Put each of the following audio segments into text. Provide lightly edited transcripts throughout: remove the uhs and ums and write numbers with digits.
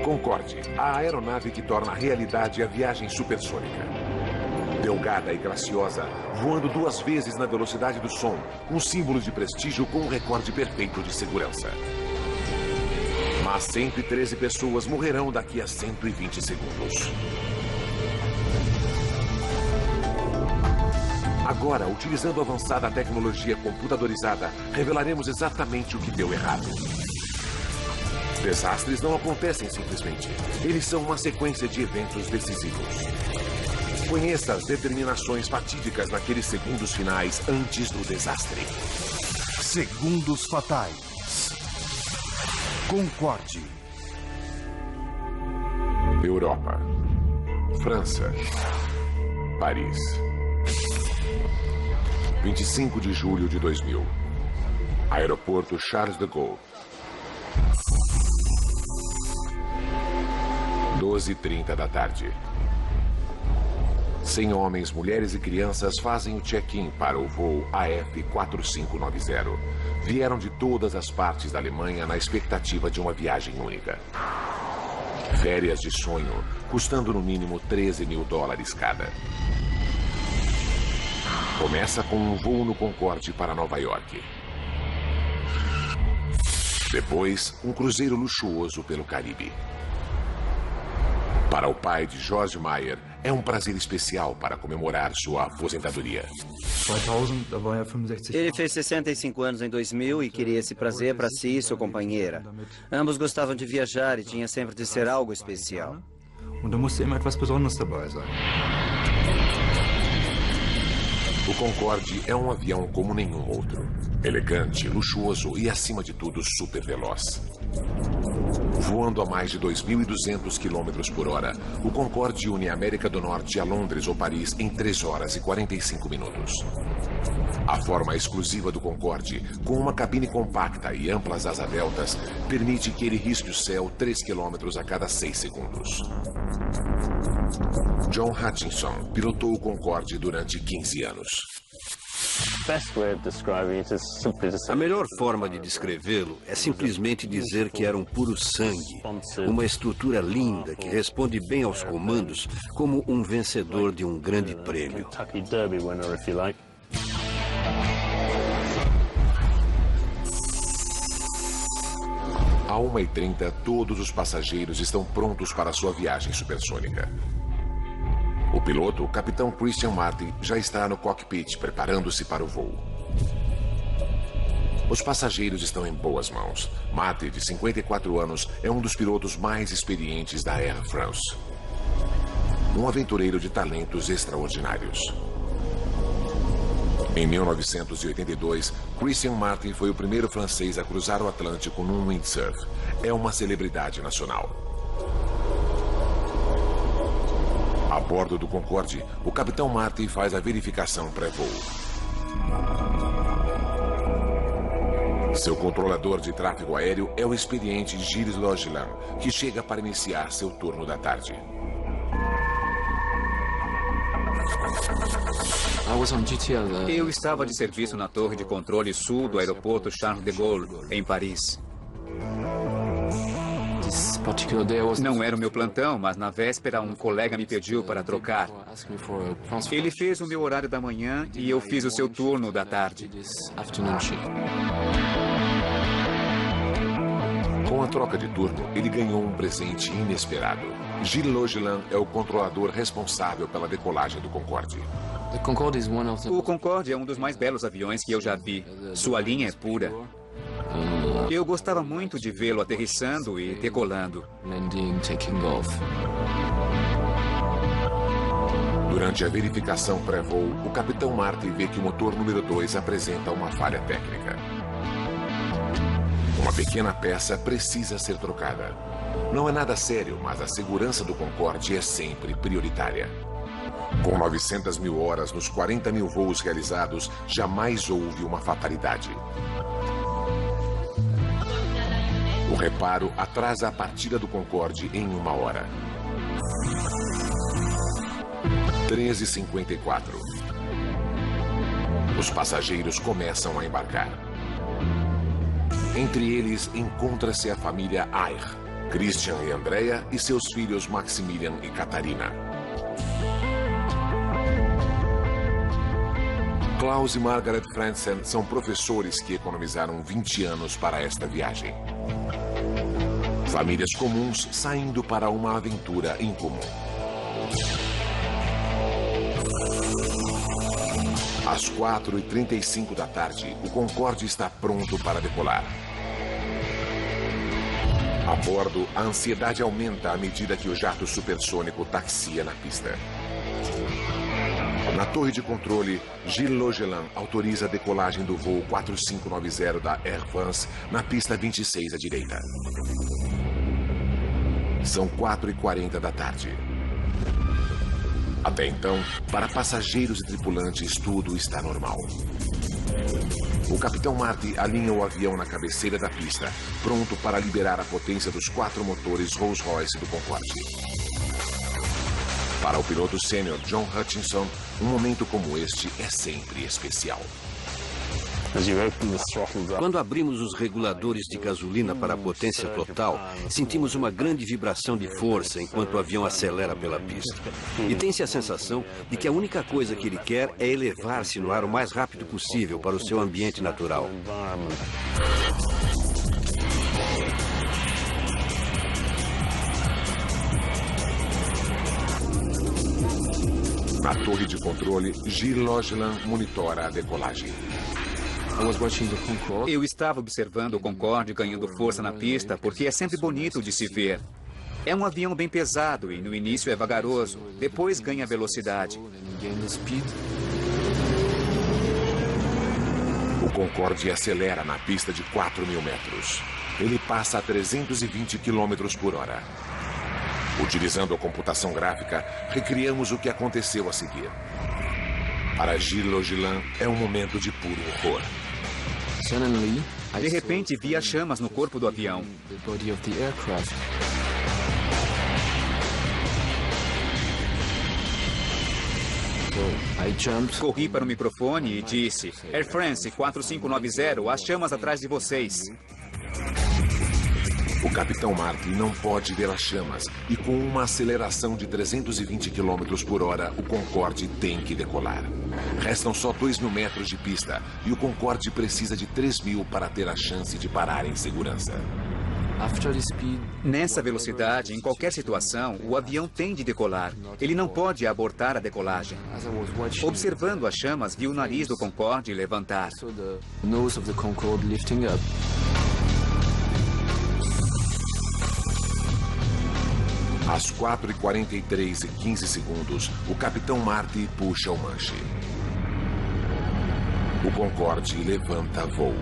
Concorde, a aeronave que torna realidade a viagem supersônica. Delgada e graciosa, voando 2 vezes na velocidade do som, um símbolo de prestígio com um recorde perfeito de segurança. Mas 113 pessoas morrerão daqui a 120 segundos. Agora, utilizando avançada tecnologia computadorizada, revelaremos exatamente o que deu errado. Desastres não acontecem simplesmente. Eles são uma sequência de eventos decisivos. Conheça as determinações fatídicas naqueles segundos finais antes do desastre. Segundos fatais. Concorde. Europa. França. Paris. 25 de julho de 2000. Aeroporto Charles de Gaulle. 12h30 da tarde. 100 homens, mulheres e crianças fazem o check-in para o voo AF4590. Vieram de todas as partes da Alemanha na expectativa de uma viagem única. Férias de sonho, custando no mínimo $13 mil cada. Começa com um voo no Concorde para Nova York. Depois, um cruzeiro luxuoso pelo Caribe. Para o pai de George Meyer, é um prazer especial para comemorar sua aposentadoria. Ele fez 65 anos em 2000 e queria esse prazer para si e sua companheira. Ambos gostavam de viajar e tinha sempre de ser algo especial. O Concorde é um avião como nenhum outro. Elegante, luxuoso e, acima de tudo, super veloz. Voando a mais de 2.200 km por hora, o Concorde une a América do Norte a Londres ou Paris em 3 horas e 45 minutos. A forma exclusiva do Concorde, com uma cabine compacta e amplas asas deltas, permite que ele risque o céu 3 km a cada 6 segundos. John Hutchinson pilotou o Concorde durante 15 anos. A melhor forma de descrevê-lo é simplesmente dizer que era um puro sangue, uma estrutura linda que responde bem aos comandos como um vencedor de um grande prêmio. À 1h30, todos os passageiros estão prontos para sua viagem supersônica. O piloto, o capitão Christian Marty, já está no cockpit preparando-se para o voo. Os passageiros estão em boas mãos. Marty, de 54 anos, é um dos pilotos mais experientes da Air France. Um aventureiro de talentos extraordinários. Em 1982, Christian Marty foi o primeiro francês a cruzar o Atlântico num windsurf. É uma celebridade nacional. A bordo do Concorde, o capitão Marty faz a verificação pré-voo. Seu controlador de tráfego aéreo é o experiente Gilles Logeland, que chega para iniciar seu turno da tarde. Eu estava de serviço na torre de controle sul do aeroporto Charles de Gaulle, em Paris. Não era o meu plantão, mas na véspera um colega me pediu para trocar. Ele fez o meu horário da manhã e eu fiz o seu turno da tarde. Com a troca de turno, ele ganhou um presente inesperado. Gilles Logeland é o controlador responsável pela decolagem do Concorde. O Concorde é um dos mais belos aviões que eu já vi. Sua linha é pura. Eu gostava muito de vê-lo aterrissando e decolando. Durante a verificação pré-voo, o capitão Marty vê que o motor número 2 apresenta uma falha técnica. Uma pequena peça precisa ser trocada. Não é nada sério, mas a segurança do Concorde é sempre prioritária. Com 900 mil horas nos 40 mil voos realizados, jamais houve uma fatalidade. O reparo atrasa a partida do Concorde em 1 hora. 13h54. Os passageiros começam a embarcar. Entre eles, encontra-se a família Ayer, Christian e Andrea e seus filhos Maximilian e Catarina. Klaus e Margaret Franzen são professores que economizaram 20 anos para esta viagem. Famílias comuns saindo para uma aventura incomum. Às 4h35 da tarde, o Concorde está pronto para decolar. A bordo, a ansiedade aumenta à medida que o jato supersônico taxia na pista. Na torre de controle, Gilles Logeland autoriza a decolagem do voo 4590 da Air France na pista 26 à direita. São 4h40 da tarde. Até então, para passageiros e tripulantes, tudo está normal. O capitão Marty alinha o avião na cabeceira da pista, pronto para liberar a potência dos 4 motores Rolls-Royce do Concorde. Para o piloto sênior John Hutchinson, um momento como este é sempre especial. Quando abrimos os reguladores de gasolina para a potência total, sentimos uma grande vibração de força enquanto o avião acelera pela pista. E tem-se a sensação de que a única coisa que ele quer é elevar-se no ar o mais rápido possível para o seu ambiente natural. Na torre de controle, Gilles Logeland monitora a decolagem. Eu estava observando o Concorde ganhando força na pista porque é sempre bonito de se ver. É um avião bem pesado e no início é vagaroso, depois ganha velocidade. O Concorde acelera na pista de 4.000 metros. Ele passa a 320 km por hora. Utilizando a computação gráfica, recriamos o que aconteceu a seguir. Para Gilles Logeland, é um momento de puro horror. De repente, vi as chamas no corpo do avião. Corri para o microfone e disse: Air France 4590, as chamas atrás de vocês. O capitão Marty não pode ver as chamas e com uma aceleração de 320 km por hora, o Concorde tem que decolar. Restam só 2.000 metros de pista e o Concorde precisa de 3.000 para ter a chance de parar em segurança. Nessa velocidade, em qualquer situação, o avião tem de decolar. Ele não pode abortar a decolagem. Observando as chamas, vi o nariz do Concorde levantar. Às 4h43 e 15 segundos, o capitão Marty puxa o manche. O Concorde levanta voo.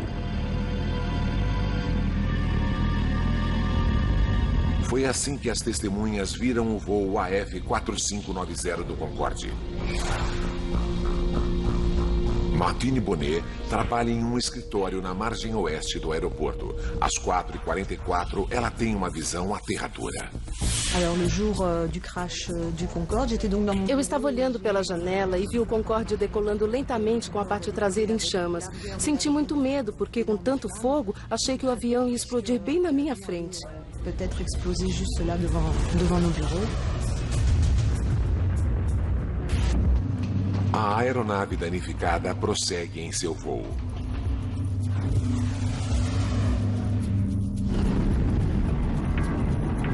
Foi assim que as testemunhas viram o voo AF4590 do Concorde. Martine Bonnet trabalha em um escritório na margem oeste do aeroporto. Às 4h44, ela tem uma visão aterradora. Eu estava olhando pela janela e vi o Concorde decolando lentamente com a parte traseira em chamas. Senti muito medo porque, com tanto fogo, achei que o avião ia explodir bem na minha frente. Peut-être exploser juste là devant nos bureaux. A aeronave danificada prossegue em seu voo.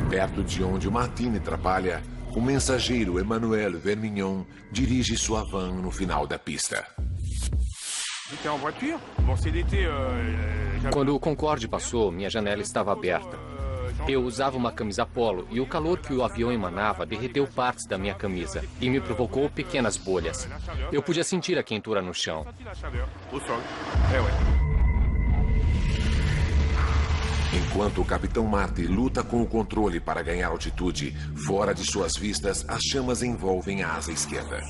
Perto de onde Martine trabalha, o mensageiro Emmanuel Vermignon dirige sua van no final da pista. Quando o Concorde passou, minha janela estava aberta. Eu usava uma camisa polo e o calor que o avião emanava derreteu partes da minha camisa e me provocou pequenas bolhas. Eu podia sentir a quentura no chão. Enquanto o capitão Marty luta com o controle para ganhar altitude, fora de suas vistas, as chamas envolvem a asa esquerda.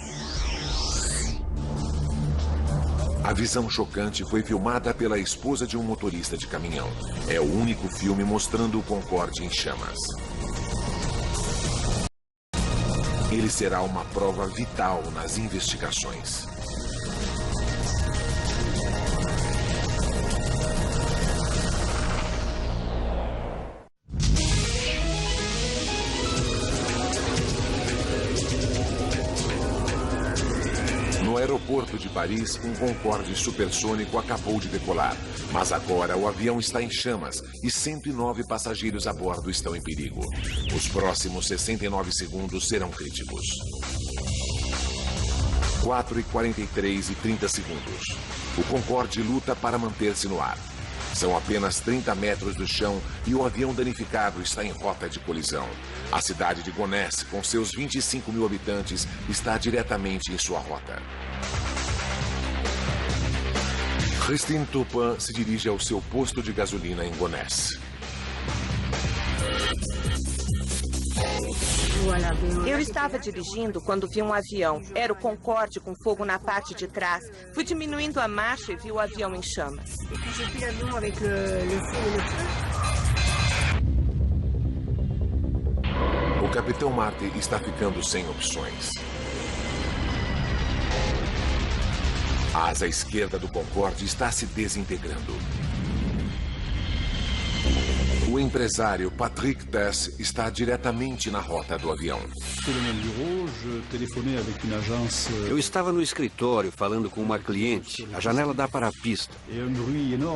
A visão chocante foi filmada pela esposa de um motorista de caminhão. É o único filme mostrando o Concorde em chamas. Ele será uma prova vital nas investigações. aeroporto de Paris, um Concorde supersônico acabou de decolar. Mas agora o avião está em chamas e 109 passageiros a bordo estão em perigo. Os próximos 69 segundos serão críticos. 4h43 e 30 segundos. O Concorde luta para manter-se no ar. São apenas 30 metros do chão e o avião danificado está em rota de colisão. A cidade de Gonesse, com seus 25 mil habitantes, está diretamente em sua rota. Christine Turpin se dirige ao seu posto de gasolina em Gonesse. Eu estava dirigindo quando vi um avião. Era o Concorde com fogo na parte de trás. Fui diminuindo a marcha e vi o avião em chamas. O capitão Marty está ficando sem opções. A asa esquerda do Concorde está se desintegrando. O empresário Patrick Tess está diretamente na rota do avião. Eu estava no escritório falando com uma cliente. A janela dá para a pista.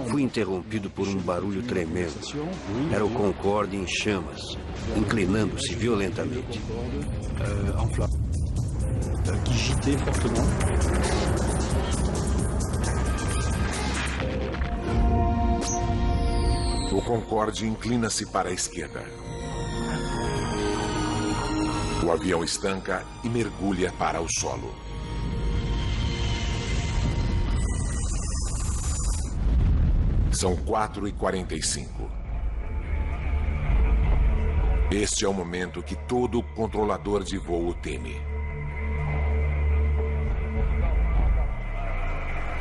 Fui interrompido por um barulho tremendo. Era o Concorde em chamas, inclinando-se violentamente. O Concorde inclina-se para a esquerda. O avião estanca e mergulha para o solo. São 4h45. Este é o momento que todo controlador de voo teme.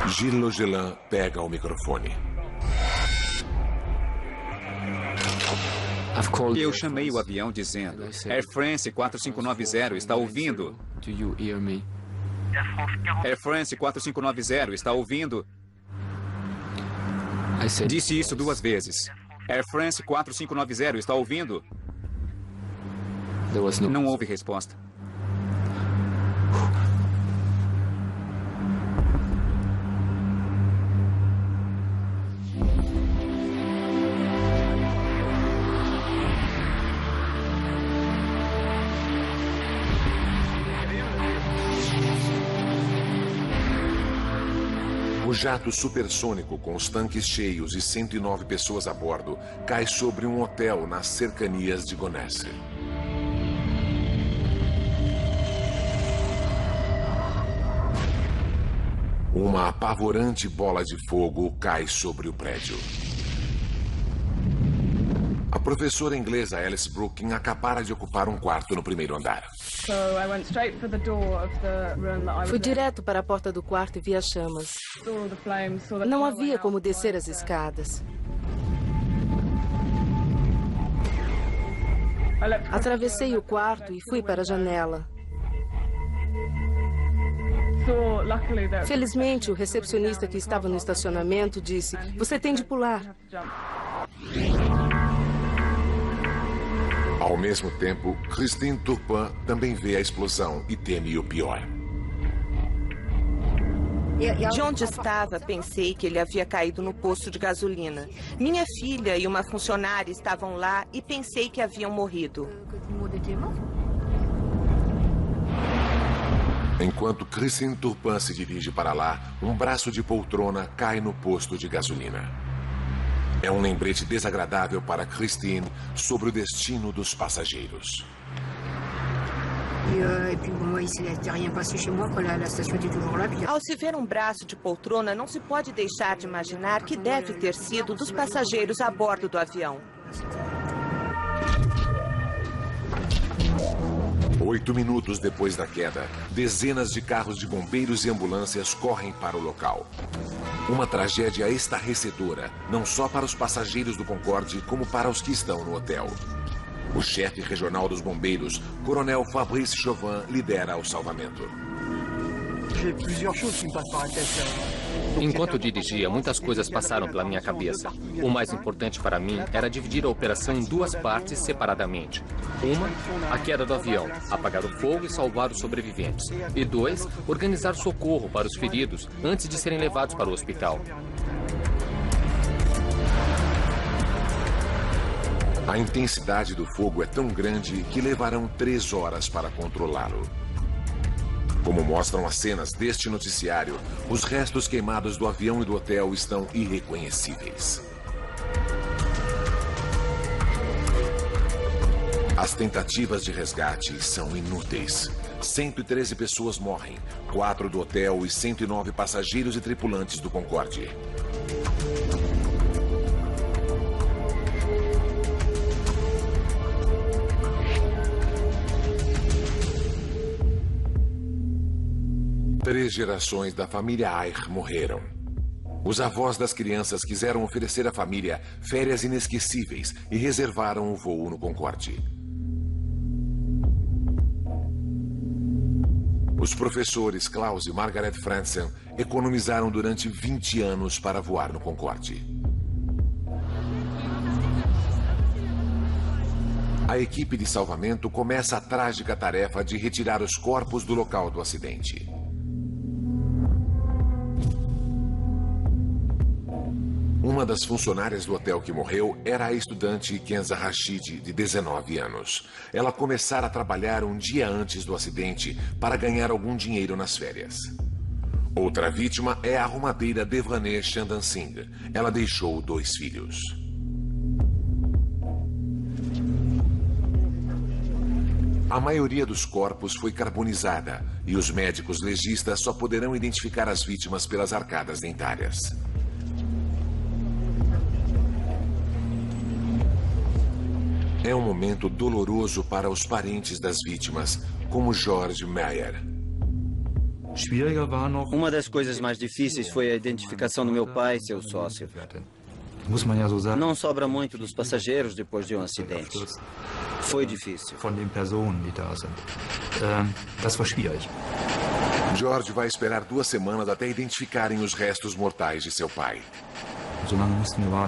Gilles Logelin pega o microfone. Eu chamei o avião dizendo: Air France 4590 está ouvindo. Air France 4590 está ouvindo. Disse isso 2 vezes. Air France 4590 está ouvindo. Não houve resposta. O jato supersônico com os tanques cheios e 109 pessoas a bordo cai sobre um hotel nas cercanias de Gonesse. Uma apavorante bola de fogo cai sobre o prédio. A professora inglesa Alice Brooking acabara de ocupar um quarto no primeiro andar. Fui direto para a porta do quarto e vi as chamas. Não havia como descer as escadas. Atravessei o quarto e fui para a janela. Felizmente, o recepcionista que estava no estacionamento disse: "Você tem de pular." Ao mesmo tempo, Christine Turpin também vê a explosão e teme o pior. De onde estava, pensei que ele havia caído no posto de gasolina. Minha filha e uma funcionária estavam lá e pensei que haviam morrido. Enquanto Christine Turpin se dirige para lá, um braço de poltrona cai no posto de gasolina. É um lembrete desagradável para Christine sobre o destino dos passageiros. Ao se ver um braço de poltrona, não se pode deixar de imaginar que deve ter sido dos passageiros a bordo do avião. 8 minutos depois da queda, dezenas de carros de bombeiros e ambulâncias correm para o local. Uma tragédia estarrecedora, não só para os passageiros do Concorde, como para os que estão no hotel. O chefe regional dos bombeiros, Coronel Fabrice Chauvin, lidera o salvamento. Enquanto dirigia, muitas coisas passaram pela minha cabeça. O mais importante para mim era dividir a operação em duas partes separadamente. Uma, a queda do avião, apagar o fogo e salvar os sobreviventes. E dois, organizar socorro para os feridos antes de serem levados para o hospital. A intensidade do fogo é tão grande que levarão 3 horas para controlá-lo. Como mostram as cenas deste noticiário, os restos queimados do avião e do hotel estão irreconhecíveis. As tentativas de resgate são inúteis. 113 pessoas morrem, 4 do hotel e 109 passageiros e tripulantes do Concorde. Três gerações da família Ayer morreram. Os avós das crianças quiseram oferecer à família férias inesquecíveis e reservaram o voo no Concorde. Os professores Klaus e Margaret Franzen economizaram durante 20 anos para voar no Concorde. A equipe de salvamento começa a trágica tarefa de retirar os corpos do local do acidente. Uma das funcionárias do hotel que morreu era a estudante Kenza Rashid, de 19 anos. Ela começara a trabalhar um dia antes do acidente para ganhar algum dinheiro nas férias. Outra vítima é a arrumadeira Devraneh Chandan Singh. Ela deixou 2 filhos. A maioria dos corpos foi carbonizada e os médicos legistas só poderão identificar as vítimas pelas arcadas dentárias. É um momento doloroso para os parentes das vítimas, como George Meyer. Uma das coisas mais difíceis foi a identificação do meu pai e seu sócio. Não sobra muito dos passageiros depois de um acidente. Foi difícil. George vai esperar 2 semanas até identificarem os restos mortais de seu pai.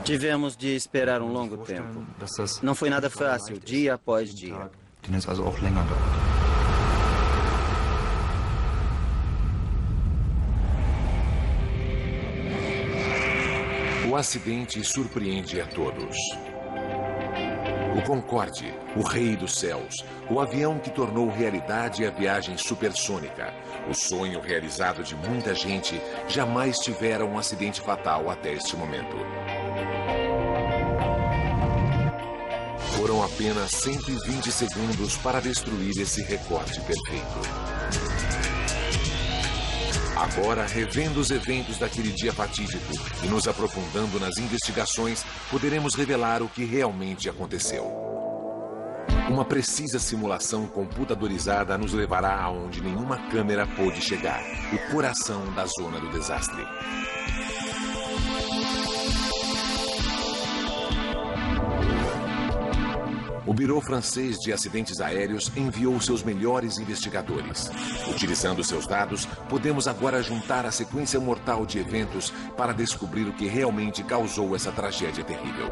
Tivemos de esperar um longo tempo. Não foi nada fácil, dia após dia. O acidente surpreende a todos. O Concorde, o rei dos céus, o avião que tornou realidade a viagem supersônica, o sonho realizado de muita gente, jamais tivera um acidente fatal até este momento. Foram apenas 120 segundos para destruir esse recorde perfeito. Agora, revendo os eventos daquele dia fatídico e nos aprofundando nas investigações, poderemos revelar o que realmente aconteceu. Uma precisa simulação computadorizada nos levará aonde nenhuma câmera pôde chegar, o coração da zona do desastre. O Bureau Francês de Acidentes Aéreos enviou seus melhores investigadores. Utilizando seus dados, podemos agora juntar a sequência mortal de eventos para descobrir o que realmente causou essa tragédia terrível.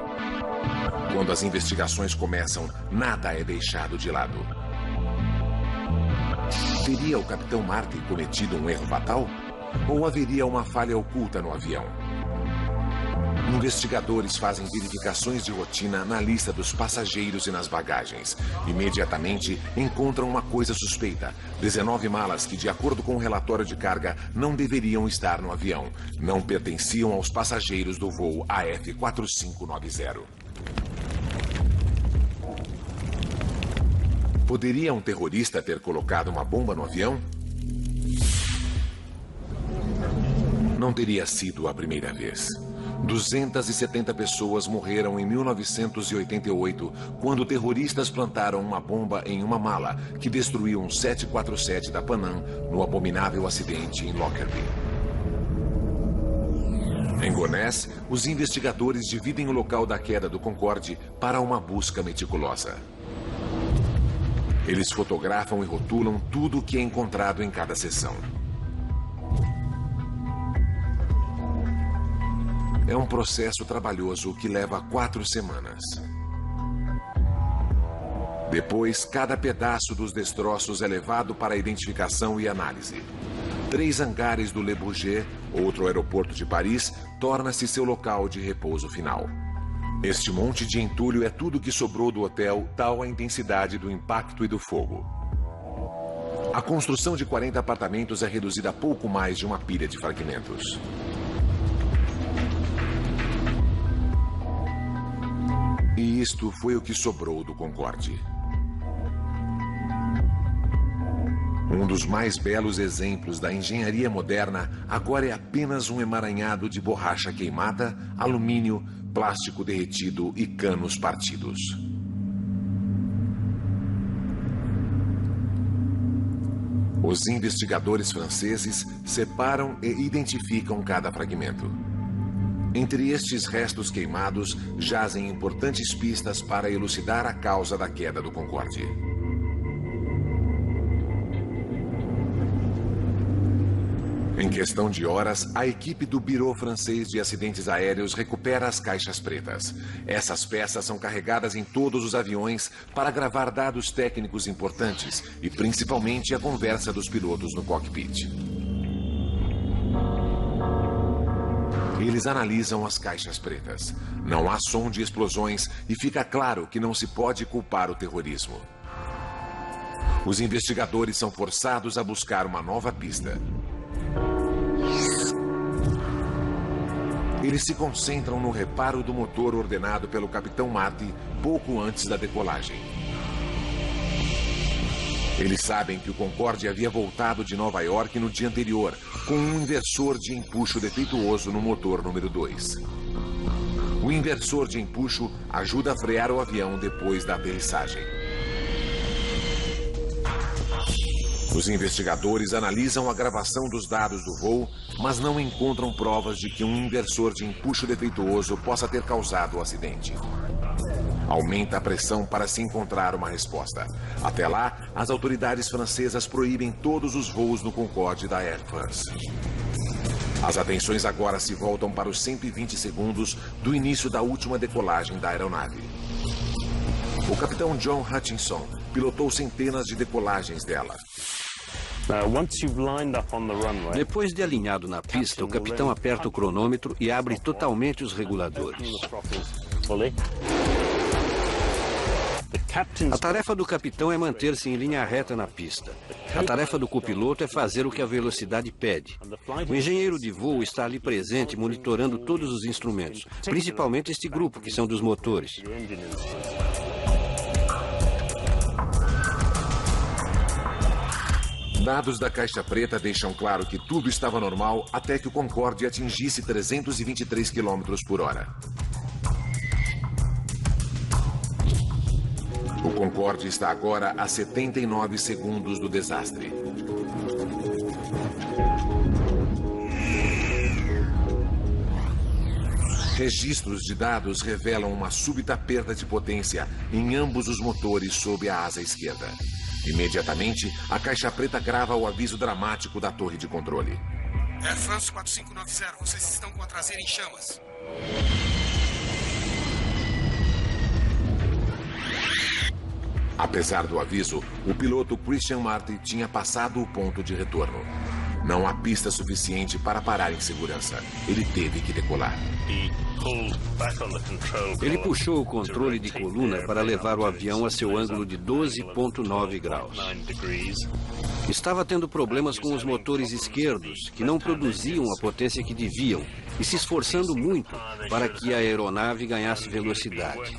Quando as investigações começam, nada é deixado de lado. Teria o Capitão Martin cometido um erro fatal? Ou haveria uma falha oculta no avião? Investigadores fazem verificações de rotina na lista dos passageiros e nas bagagens. Imediatamente encontram uma coisa suspeita: 19 malas que, de acordo com o relatório de carga, não deveriam estar no avião. Não pertenciam aos passageiros do voo AF4590. Poderia um terrorista ter colocado uma bomba no avião? Não teria sido a primeira vez. 270 pessoas morreram em 1988, quando terroristas plantaram uma bomba em uma mala que destruiu um 747 da Panam no abominável acidente em Lockerbie. Em Gonesse, os investigadores dividem o local da queda do Concorde para uma busca meticulosa. Eles fotografam e rotulam tudo o que é encontrado em cada seção. É um processo trabalhoso que leva 4 semanas. Depois, cada pedaço dos destroços é levado para identificação e análise. 3 hangares do Le Bourget, outro aeroporto de Paris, torna-se seu local de repouso final. Este monte de entulho é tudo que sobrou do hotel, tal a intensidade do impacto e do fogo. A construção de 40 apartamentos é reduzida a pouco mais de uma pilha de fragmentos. E isto foi o que sobrou do Concorde. Um dos mais belos exemplos da engenharia moderna agora é apenas um emaranhado de borracha queimada, alumínio, plástico derretido e canos partidos. Os investigadores franceses separam e identificam cada fragmento. Entre estes restos queimados jazem importantes pistas para elucidar a causa da queda do Concorde. Em questão de horas, a equipe do Bureau Francês de Acidentes Aéreos recupera as caixas pretas. Essas peças são carregadas em todos os aviões para gravar dados técnicos importantes e principalmente a conversa dos pilotos no cockpit. Eles analisam as caixas pretas. Não há som de explosões e fica claro que não se pode culpar o terrorismo. Os investigadores são forçados a buscar uma nova pista. Eles se concentram no reparo do motor ordenado pelo capitão Marty pouco antes da decolagem. Eles sabem que o Concorde havia voltado de Nova York no dia anterior, com um inversor de empuxo defeituoso no motor número 2. O inversor de empuxo ajuda a frear o avião depois da aterrissagem. Os investigadores analisam a gravação dos dados do voo, mas não encontram provas de que um inversor de empuxo defeituoso possa ter causado o acidente. Aumenta a pressão para se encontrar uma resposta. Até lá, as autoridades francesas proíbem todos os voos no Concorde da Air France. As atenções agora se voltam para os 120 segundos do início da última decolagem da aeronave. O capitão John Hutchinson pilotou centenas de decolagens dela. Depois de alinhado na pista, o capitão aperta o cronômetro e abre totalmente os reguladores. A tarefa do capitão é manter-se em linha reta na pista. A tarefa do copiloto é fazer o que a velocidade pede. O engenheiro de voo está ali presente, monitorando todos os instrumentos, principalmente este grupo, que são dos motores. Dados da caixa preta deixam claro que tudo estava normal até que o Concorde atingisse 323 km por hora. O Concorde está agora a 79 segundos do desastre. Registros de dados revelam uma súbita perda de potência em ambos os motores sob a asa esquerda. Imediatamente, a caixa preta grava o aviso dramático da torre de controle. Air France 4590, vocês estão com a traseira em chamas. Apesar do aviso, o piloto Christian Marty tinha passado o ponto de retorno. Não há pista suficiente para parar em segurança. Ele teve que decolar. Ele puxou o controle de coluna para levar o avião a seu ângulo de 12,9 graus. Estava tendo problemas com os motores esquerdos, que não produziam a potência que deviam, e se esforçando muito para que a aeronave ganhasse velocidade.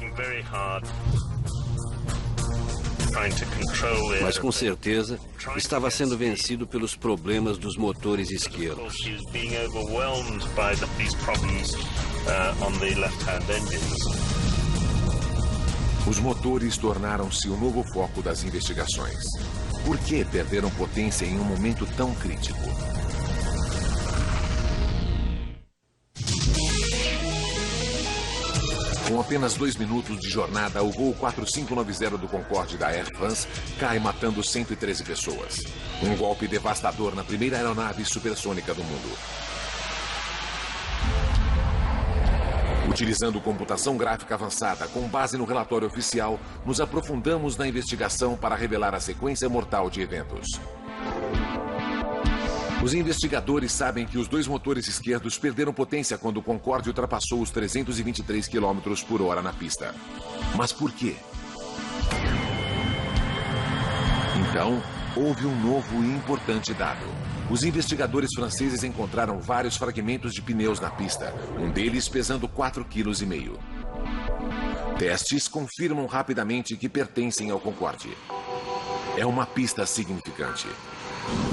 Mas com certeza estava sendo vencido pelos problemas dos motores esquerdos. Os motores tornaram-se o novo foco das investigações. Por que perderam potência em um momento tão crítico? Com apenas 2 minutos de jornada, o voo 4590 do Concorde da Air France cai matando 113 pessoas. Um golpe devastador na primeira aeronave supersônica do mundo. Utilizando computação gráfica avançada com base no relatório oficial, nos aprofundamos na investigação para revelar a sequência mortal de eventos. Os investigadores sabem que os dois motores esquerdos perderam potência quando o Concorde ultrapassou os 323 km por hora na pista. Mas por quê? Então, houve um novo e importante dado. Os investigadores franceses encontraram vários fragmentos de pneus na pista, um deles pesando 4,5 kg. Testes confirmam rapidamente que pertencem ao Concorde. É uma pista significante.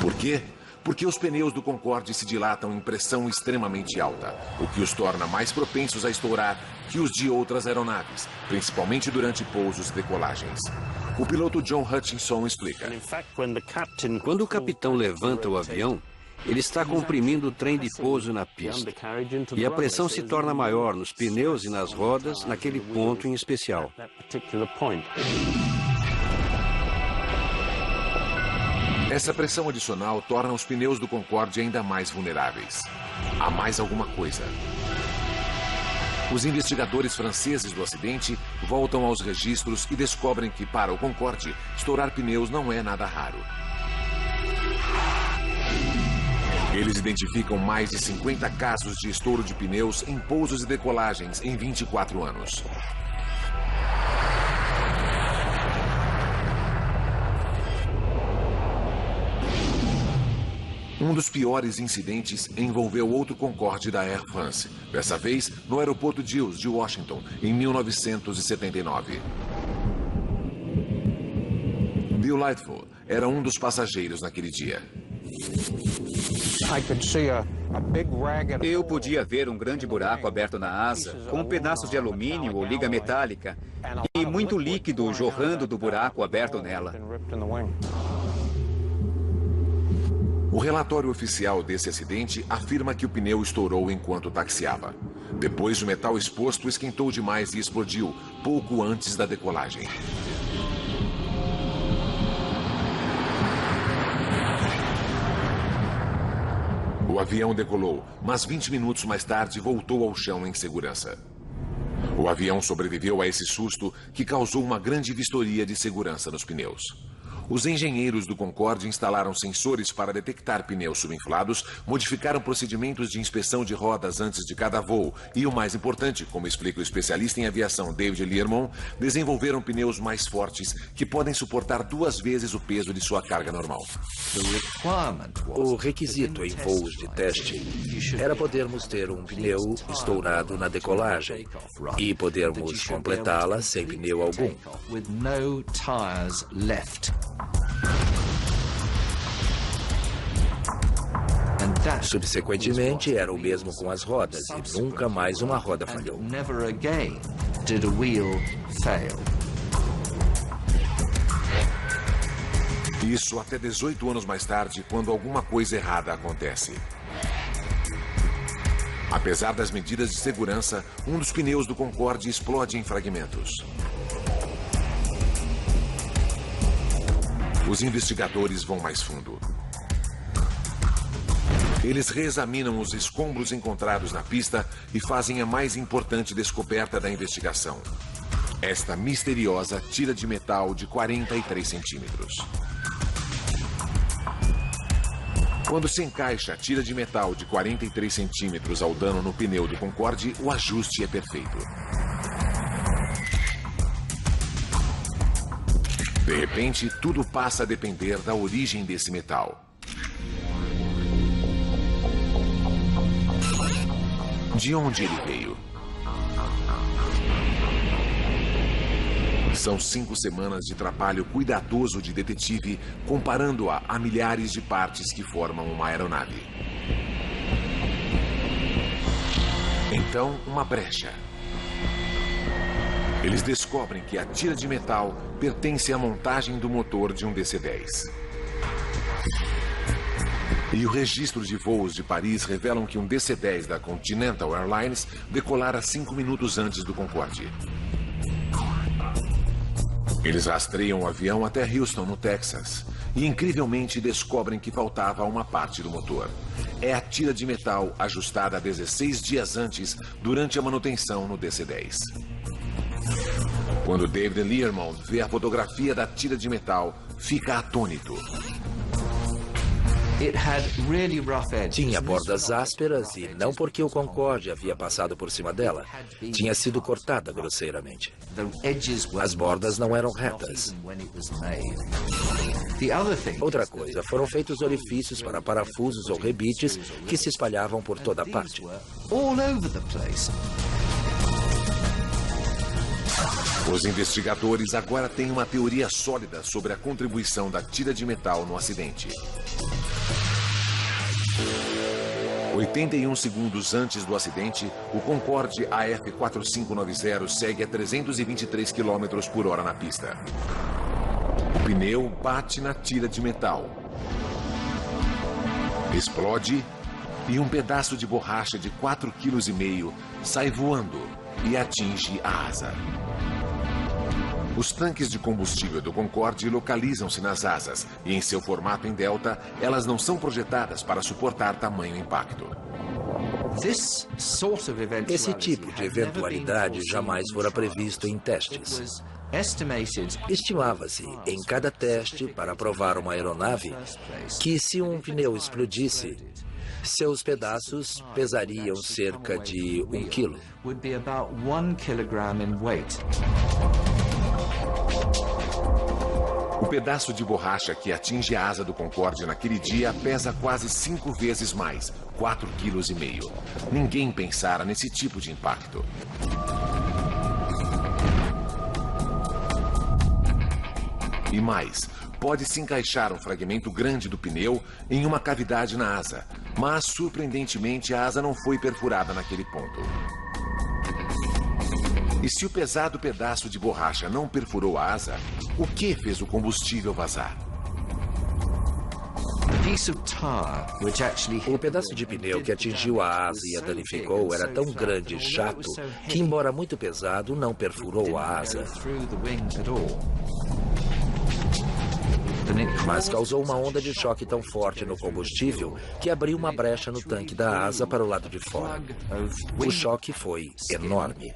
Por quê? Porque os pneus do Concorde se dilatam em pressão extremamente alta, o que os torna mais propensos a estourar que os de outras aeronaves, principalmente durante pousos e decolagens. O piloto John Hutchinson explica. Quando o capitão levanta o avião, ele está comprimindo o trem de pouso na pista. E a pressão se torna maior nos pneus e nas rodas naquele ponto em especial. Essa pressão adicional torna os pneus do Concorde ainda mais vulneráveis. Há mais alguma coisa. Os investigadores franceses do acidente voltam aos registros e descobrem que, para o Concorde, estourar pneus não é nada raro. Eles identificam mais de 50 casos de estouro de pneus em pousos e decolagens em 24 anos. Um dos piores incidentes envolveu outro Concorde da Air France, dessa vez no aeroporto Dulles, de Washington, em 1979. Bill Lightfoot era um dos passageiros naquele dia. Eu podia ver um grande buraco aberto na asa, com pedaços de alumínio ou liga metálica, e muito líquido jorrando do buraco aberto nela. O relatório oficial desse acidente afirma que o pneu estourou enquanto taxiava. Depois, o metal exposto esquentou demais e explodiu, pouco antes da decolagem. O avião decolou, mas 20 minutos mais tarde voltou ao chão em segurança. O avião sobreviveu a esse susto que causou uma grande vistoria de segurança nos pneus. Os engenheiros do Concorde instalaram sensores para detectar pneus subinflados, modificaram procedimentos de inspeção de rodas antes de cada voo e, o mais importante, como explica o especialista em aviação David Learmonth, desenvolveram pneus mais fortes que podem suportar 2 vezes o peso de sua carga normal. O requisito em voos de teste era podermos ter um pneu estourado na decolagem e podermos completá-la sem pneu algum. Subsequentemente, era o mesmo com as rodas e nunca mais uma roda falhou. Isso até 18 anos mais tarde, quando alguma coisa errada acontece. Apesar das medidas de segurança, um dos pneus do Concorde explode em fragmentos. Os investigadores vão mais fundo. Eles reexaminam os escombros encontrados na pista e fazem a mais importante descoberta da investigação. Esta misteriosa tira de metal de 43 centímetros. Quando se encaixa a tira de metal de 43 centímetros ao dano no pneu do Concorde, o ajuste é perfeito. De repente, tudo passa a depender da origem desse metal. De onde ele veio? São 5 semanas de trabalho cuidadoso de detetive, comparando-a a milhares de partes que formam uma aeronave. Então, uma brecha. Eles descobrem que a tira de metal pertence à montagem do motor de um DC-10. E o registro de voos de Paris revelam que um DC-10 da Continental Airlines decolara 5 minutos antes do Concorde. Eles rastreiam o avião até Houston, no Texas, e incrivelmente descobrem que faltava uma parte do motor. é a tira de metal ajustada 16 dias antes durante a manutenção no DC-10. Quando David Learmonth vê a fotografia da tira de metal, fica atônito. Tinha bordas ásperas e não porque o Concorde havia passado por cima dela. Tinha sido cortada grosseiramente. As bordas não eram retas. Outra coisa, foram feitos orifícios para parafusos ou rebites que se espalhavam por toda a parte. Os investigadores agora têm uma teoria sólida sobre a contribuição da tira de metal no acidente. 81 segundos antes do acidente, o Concorde AF4590 segue a 323 km por hora na pista. O pneu bate na tira de metal. Explode e um pedaço de borracha de 4,5 kg sai voando e atinge a asa. Os tanques de combustível do Concorde localizam-se nas asas e, em seu formato em delta, elas não são projetadas para suportar tamanho impacto. Esse tipo de eventualidade jamais fora previsto em testes. Estimava-se, em cada teste para provar uma aeronave, que se um pneu explodisse, seus pedaços pesariam cerca de 1 quilo. O pedaço de borracha que atinge a asa do Concorde naquele dia pesa quase 5 vezes mais, 4,5 kg. Ninguém pensara nesse tipo de impacto. E mais, pode-se encaixar um fragmento grande do pneu em uma cavidade na asa, mas, surpreendentemente, a asa não foi perfurada naquele ponto. E se o pesado pedaço de borracha não perfurou a asa, o que fez o combustível vazar? O pedaço de pneu que atingiu a asa e a danificou era tão grande e chato que, embora muito pesado, não perfurou a asa. Mas causou uma onda de choque tão forte no combustível que abriu uma brecha no tanque da asa para o lado de fora. O choque foi enorme.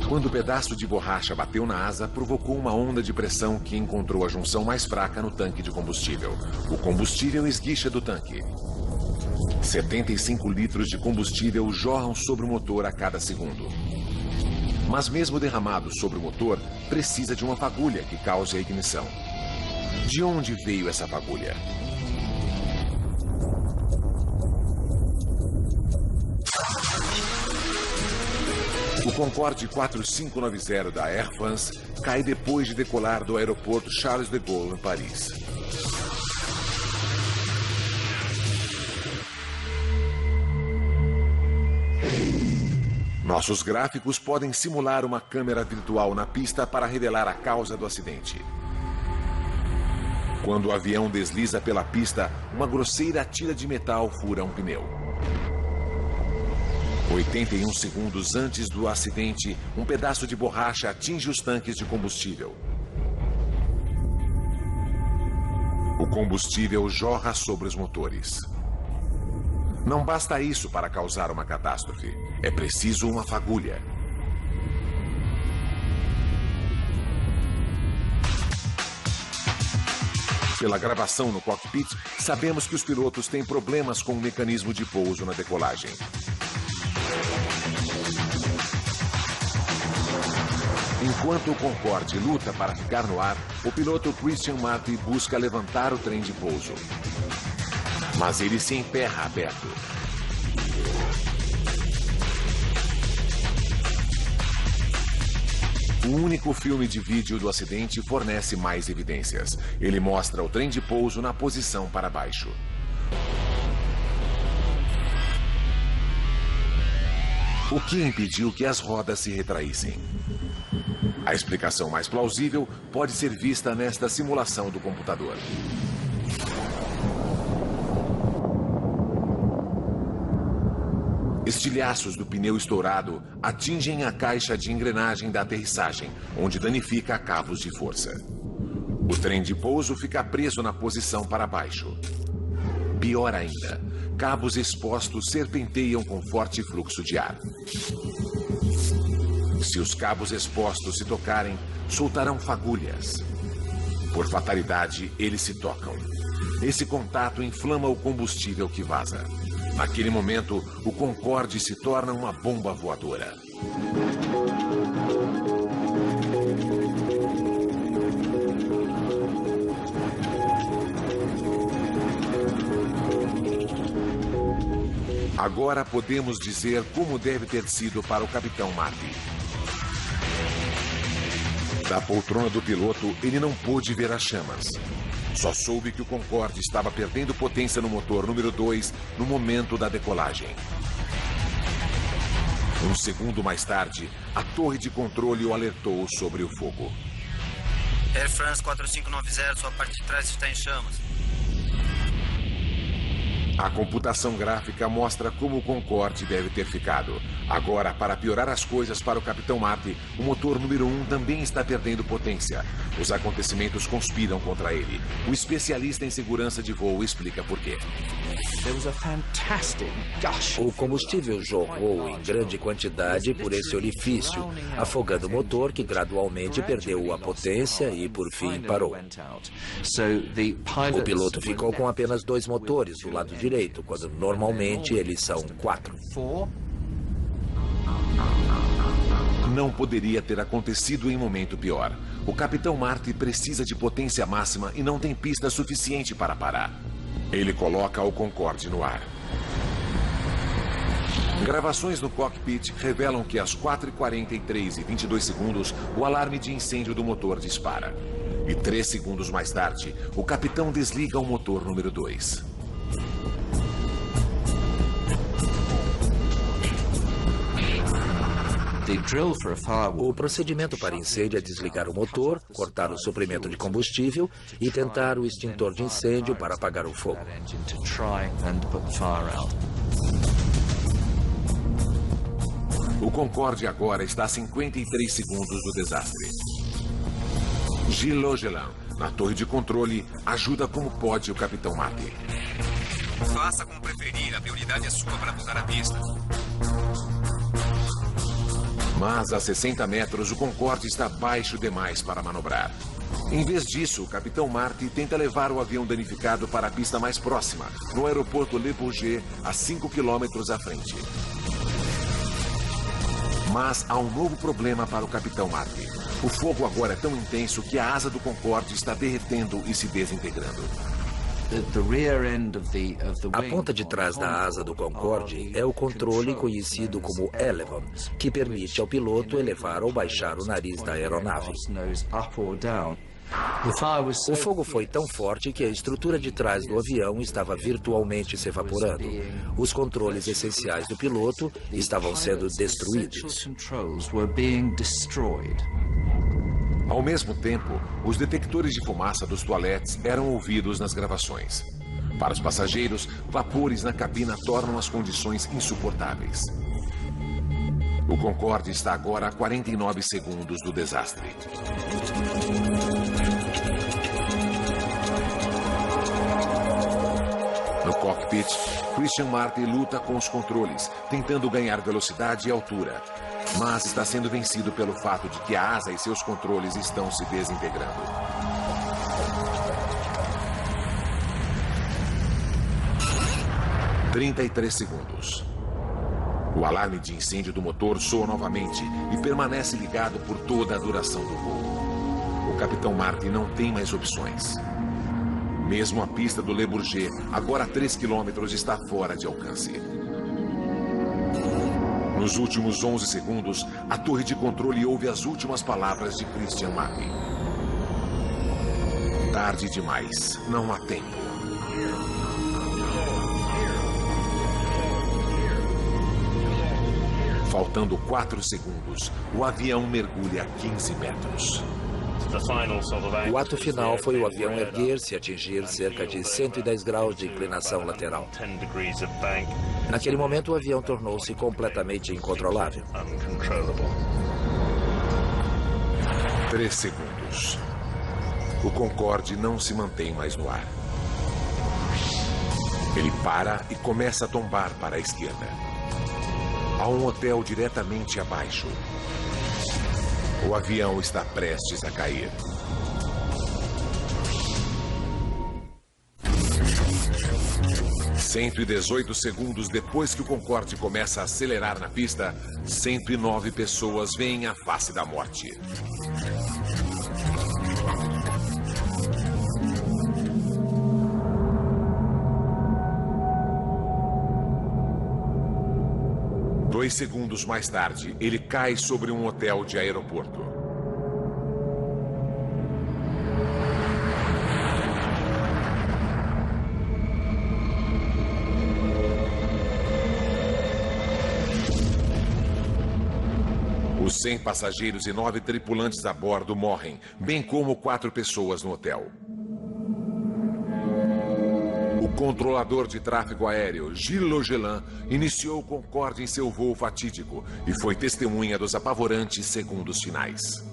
Quando o pedaço de borracha bateu na asa, provocou uma onda de pressão que encontrou a junção mais fraca no tanque de combustível. O combustível esguicha do tanque. 75 litros de combustível jorram sobre o motor a cada segundo. Mas mesmo derramado sobre o motor, precisa de uma fagulha que cause a ignição. De onde veio essa fagulha? O Concorde 4590 da Air France cai depois de decolar do aeroporto Charles de Gaulle, em Paris. Nossos gráficos podem simular uma câmera virtual na pista para revelar a causa do acidente. Quando o avião desliza pela pista, uma grosseira tira de metal fura um pneu. 81 segundos antes do acidente, um pedaço de borracha atinge os tanques de combustível. O combustível jorra sobre os motores. Não basta isso para causar uma catástrofe. É preciso uma fagulha. Pela gravação no cockpit, sabemos que os pilotos têm problemas com o mecanismo de pouso na decolagem. Enquanto o Concorde luta para ficar no ar, o piloto Christian Marty busca levantar o trem de pouso. Mas ele se emperra aberto. O único filme de vídeo do acidente fornece mais evidências. Ele mostra o trem de pouso na posição para baixo. O que impediu que as rodas se retraíssem? A explicação mais plausível pode ser vista nesta simulação do computador. Estilhaços do pneu estourado atingem a caixa de engrenagem da aterrissagem, onde danifica cabos de força. O trem de pouso fica preso na posição para baixo. Pior ainda, cabos expostos serpenteiam com forte fluxo de ar. Se os cabos expostos se tocarem, soltarão fagulhas. Por fatalidade, eles se tocam. Esse contato inflama o combustível que vaza. Naquele momento, o Concorde se torna uma bomba voadora. Agora podemos dizer como deve ter sido para o Capitão Marty. Da poltrona do piloto, ele não pôde ver as chamas. Só soube que o Concorde estava perdendo potência no motor número 2 no momento da decolagem. Um segundo mais tarde, a torre de controle o alertou sobre o fogo. Air France 4590, sua parte de trás está em chamas. A computação gráfica mostra como o Concorde deve ter ficado. Agora, para piorar as coisas para o Capitão Marty, o motor número 1 também está perdendo potência. Os acontecimentos conspiram contra ele. O especialista em segurança de voo explica por quê. O combustível jorrou em grande quantidade por esse orifício, afogando o motor, que gradualmente perdeu a potência e, por fim, parou. O piloto ficou com apenas 2 motores do lado direito, quando normalmente eles são 4. Não poderia ter acontecido em momento pior. O Capitão Marty precisa de potência máxima e não tem pista suficiente para parar. Ele coloca o Concorde no ar. Gravações no cockpit revelam que às 4h43 e 22 segundos, o alarme de incêndio do motor dispara. E 3 segundos mais tarde, o capitão desliga o motor número 2. O procedimento para incêndio é desligar o motor, cortar o suprimento de combustível e tentar o extintor de incêndio para apagar o fogo. O Concorde agora está a 53 segundos do desastre. Gilles Logelan, na torre de controle, ajuda como pode o Capitão Marty. Faça como preferir, a prioridade é sua para voltar à pista. Mas a 60 metros, o Concorde está baixo demais para manobrar. Em vez disso, o Capitão Marty tenta levar o avião danificado para a pista mais próxima, no aeroporto Le Bourget, a 5 quilômetros à frente. Mas há um novo problema para o Capitão Marty. O fogo agora é tão intenso que a asa do Concorde está derretendo e se desintegrando. A ponta de trás da asa do Concorde é o controle conhecido como Elevon, que permite ao piloto elevar ou baixar o nariz da aeronave. O fogo foi tão forte que a estrutura de trás do avião estava virtualmente se evaporando. Os controles essenciais do piloto estavam sendo destruídos. Ao mesmo tempo, os detectores de fumaça dos toaletes eram ouvidos nas gravações. Para os passageiros, vapores na cabina tornam as condições insuportáveis. O Concorde está agora a 49 segundos do desastre. No cockpit, Christian Marty luta com os controles, tentando ganhar velocidade e altura. Mas está sendo vencido pelo fato de que a asa e seus controles estão se desintegrando. – 33 segundos. O alarme de incêndio do motor soa novamente e permanece ligado por toda a duração do voo. O Capitão Marty não tem mais opções. Mesmo a pista do Le Bourget, agora a 3 quilômetros, está fora de alcance. Nos últimos 11 segundos, a torre de controle ouve as últimas palavras de Christian Marty. Tarde demais, não há tempo. Faltando 4 segundos, o avião mergulha 15 metros. O ato final foi o avião erguer-se e atingir cerca de 110 graus de inclinação lateral. Naquele momento, o avião tornou-se completamente incontrolável. 3 segundos. O Concorde não se mantém mais no ar. Ele para e começa a tombar para a esquerda. Há um hotel diretamente abaixo. O avião está prestes a cair. "118 segundos depois que o Concorde começa a acelerar na pista, 109 pessoas veem a face da morte. Dois segundos mais tarde, ele cai sobre um hotel de aeroporto. Os 100 passageiros e 9 tripulantes a bordo morrem, bem como 4 pessoas no hotel. O controlador de tráfego aéreo, Gilles Logelin, iniciou o Concorde em seu voo fatídico e foi testemunha dos apavorantes segundos finais.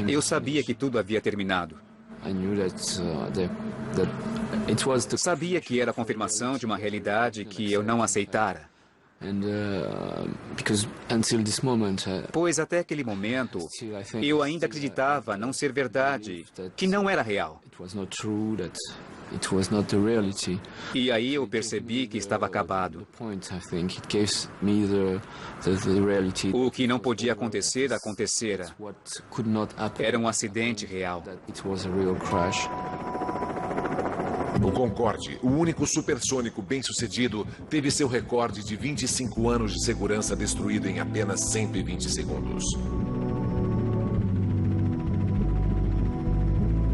Eu sabia que tudo havia terminado. Sabia que era a confirmação de uma realidade que eu não aceitara. Pois até aquele momento, eu ainda acreditava não ser verdade, que não era real. E aí eu percebi que estava acabado. O que não podia acontecer, acontecera. Era um acidente real. O Concorde, o único supersônico bem-sucedido, teve seu recorde de 25 anos de segurança destruído em apenas 120 segundos.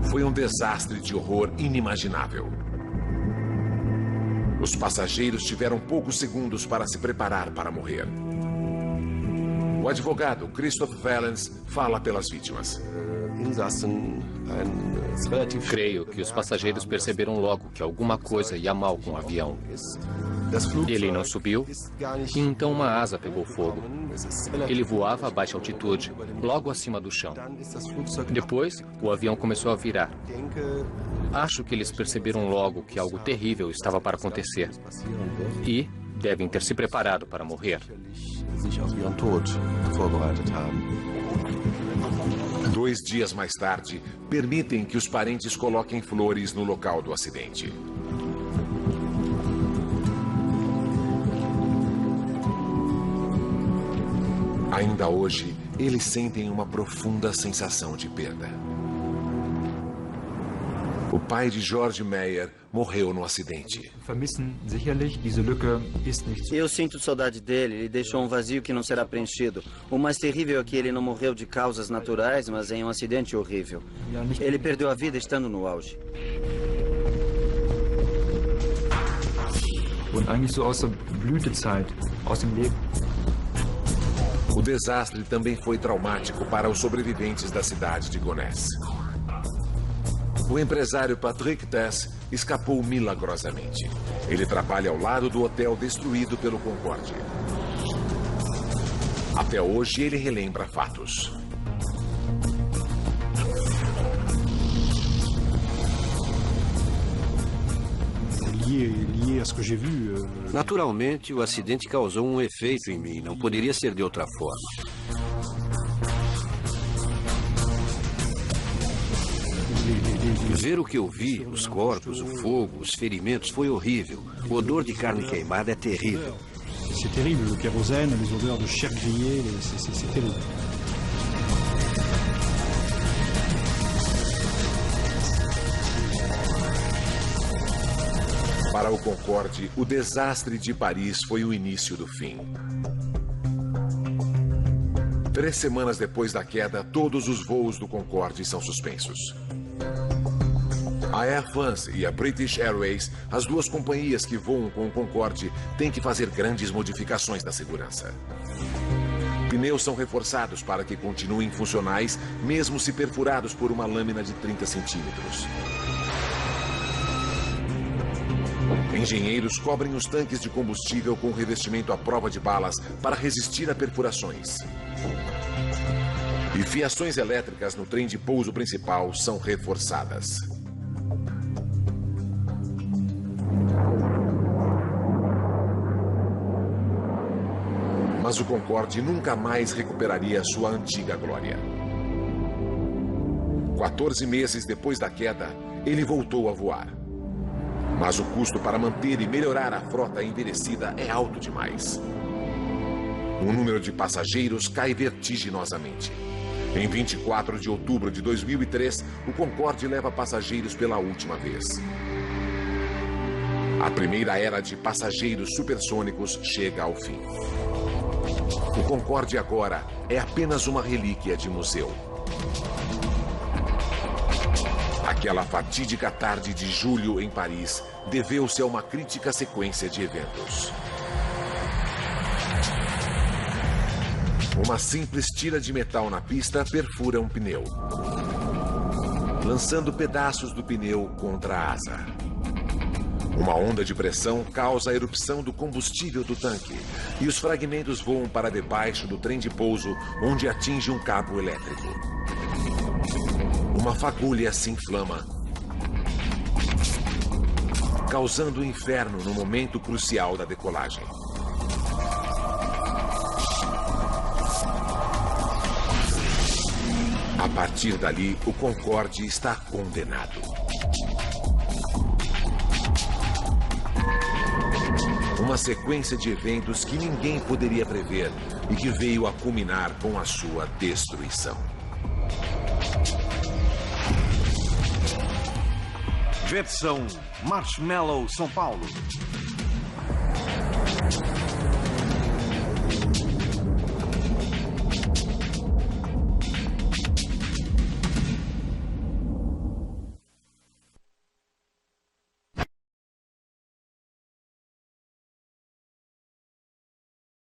Foi um desastre de horror inimaginável. Os passageiros tiveram poucos segundos para se preparar para morrer. O advogado Christoph Valens fala pelas vítimas. Creio que os passageiros perceberam logo que alguma coisa ia mal com o avião. Ele não subiu e então uma asa pegou fogo. Ele voava a baixa altitude, logo acima do chão. Depois, o avião começou a virar. Acho que eles perceberam logo que algo terrível estava para acontecer. E devem ter se preparado para morrer. 2 dias mais tarde, permitem que os parentes coloquem flores no local do acidente. Ainda hoje, eles sentem uma profunda sensação de perda. O pai de George Meyer morreu no acidente. Eu sinto saudade dele. Ele deixou um vazio que não será preenchido. O mais terrível é que ele não morreu de causas naturais, mas em um acidente horrível. Ele perdeu a vida estando no auge. O desastre também foi traumático para os sobreviventes da cidade de Gonesse. O empresário Patrick Tess escapou milagrosamente. Ele trabalha ao lado do hotel destruído pelo Concorde. Até hoje, ele relembra fatos. Naturalmente, o acidente causou um efeito em mim. Não poderia ser de outra forma. Ver o que eu vi, os corpos, o fogo, os ferimentos, foi horrível. O odor de carne queimada é terrível. C'est terrible, le kérosène, les odeurs de chair grillée, c'est terrible. Para o Concorde, o desastre de Paris foi o início do fim. 3 semanas depois da queda, todos os voos do Concorde são suspensos. A Air France e a British Airways, as duas companhias que voam com o Concorde, têm que fazer grandes modificações na segurança. Pneus são reforçados para que continuem funcionais, mesmo se perfurados por uma lâmina de 30 centímetros. Engenheiros cobrem os tanques de combustível com revestimento à prova de balas para resistir a perfurações. E fiações elétricas no trem de pouso principal são reforçadas. Mas o Concorde nunca mais recuperaria sua antiga glória. 14 meses depois da queda, ele voltou a voar. Mas o custo para manter e melhorar a frota envelhecida é alto demais. O número de passageiros cai vertiginosamente. Em 24 de outubro de 2003, o Concorde leva passageiros pela última vez. A primeira era de passageiros supersônicos chega ao fim. O Concorde agora é apenas uma relíquia de museu. Aquela fatídica tarde de julho em Paris deveu-se a uma crítica sequência de eventos. Uma simples tira de metal na pista perfura um pneu, lançando pedaços do pneu contra a asa. Uma onda de pressão causa a erupção do combustível do tanque e os fragmentos voam para debaixo do trem de pouso, onde atinge um cabo elétrico. Uma fagulha se inflama, causando um inferno no momento crucial da decolagem. A partir dali, o Concorde está condenado. Uma sequência de eventos que ninguém poderia prever e que veio a culminar com a sua destruição. Versão Marshmallow São Paulo.